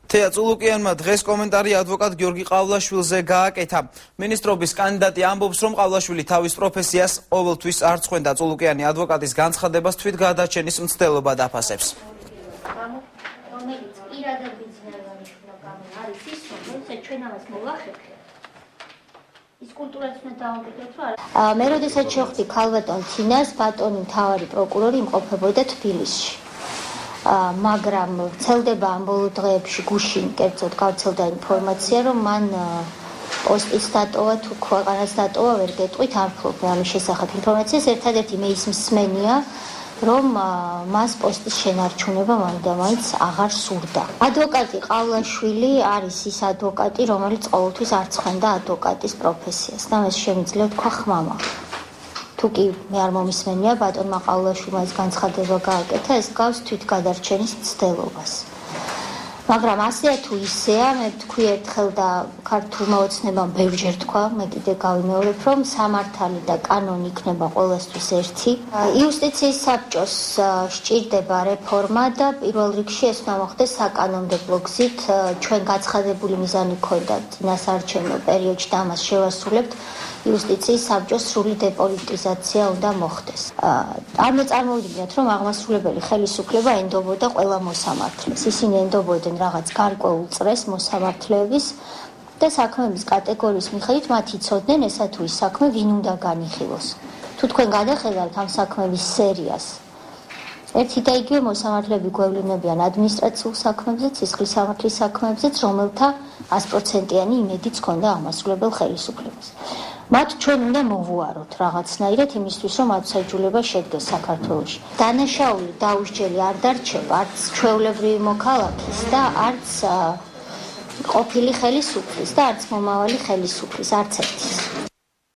თეა წულუკიანმა დღეს კომენტარი ადვოკატ გიორგი ყავლაშვილზე გააკეთა. მინისტრობის კანდიდატი ამბობს, რომ ყავლაშვილი თავის პროფესიას ყოველთვის არ წყვენდა. წულუკიანი ადვოკატის განცხადებას თვით გადარჩენის მცდელობა დაფასებს. რომელიც პირადად ბიზნესმენმა არის ის, რომ ჩვენ ამას მოვახერხებთ. ის კულტურაც უნდა დავამტკიცოთ, რომ მე როდესაც შევხვდი ქალბატონ ცინას, ბატონი მთავარი პროკურორი იმყოფებოდა თბილისში. მაგრამ ვრცელდება ამ ბოლო დღეებში გუშინ კერძოდ გავრცელდა ინფორმაცია, რომ მან პოსტის დატოვა თუ ქვეყანას დატოვა ვერ გეტყვით, არ ვფლობ ამის შესახებ ინფორმაციას. ერთადერთი მე ის მსმენია, რომ მას პოსტის შენარჩუნება მაინც აღარ სურდა. ადვოკატი ყავლაშვილი არის ის ადვოკატი, რომელიც ყოველთვის არ ცხენდა ადვოკატის პროფესიას და მას შემიძლია თქვა ხმამა. თუკი მე არ მომისმენია ბატონმა ყავლაშვილმა ეს განცხადება გააკეთა, ეს გავს თვით გადარჩენის მცდელობას. მაგრამ ასეა თუ ისეა, მე ვთქვი ერთხელ და ქართულმა ოცნებამ ბევრჯერ თქვა, მე კიდე გავიმეორებ, რომ სამართალი და კანონი იქნება ყველასთვის ერთი. იუსტიციის საბჭოს სჭირდება რეფორმა და პირველ რიგში ეს უნდა მოხდეს საკანონმდებლო გზით. ჩვენ გაცხადებული მიზანი გვქონდა წინასაარჩევნო პერიოდში და ამას შევასრულებთ. იუსტიციის საბჭოს სრული დეპოლიტიზაცია უნდა მოხდეს. არ მოწარმოვიდგინოთ, რომ აღმასრულებელი ხელისუფლება ენდობოდა ყველა მოსამართლეს. ისინი ენდობოდნენ რაღაც გარკვეულ წრეს მოსამართლეების და საქმეების კატეგორიის მიხედვით მათ იცოდნენ ესა თუ ის საქმე ვინ უნდა განიხილოს. თუ თქვენ გადახედავთ ამ საქმეების სერიას, ერთი და იგივე მოსამართლეები გვევლინებიან ადმინისტრაციულ საქმებზე, სისხლის სამართლის საქმეებზეც, რომელთა 100%-იანი იმედიც ჰქონდა აღმასრულებელ ხელისუფლებას. მათ ჩვენ უნდა მოვუაროთ რაღაცნაირად იმისთვის, რომ ათსაჯულება შედგეს საქართველოში. დანაშაული დაუსჯელი არ დარჩება არც ჩვეულებრივი მოქალაქის და არც ყოფილი ხელისუფლის და არც მომავალი ხელისუფლის, არც ერთის.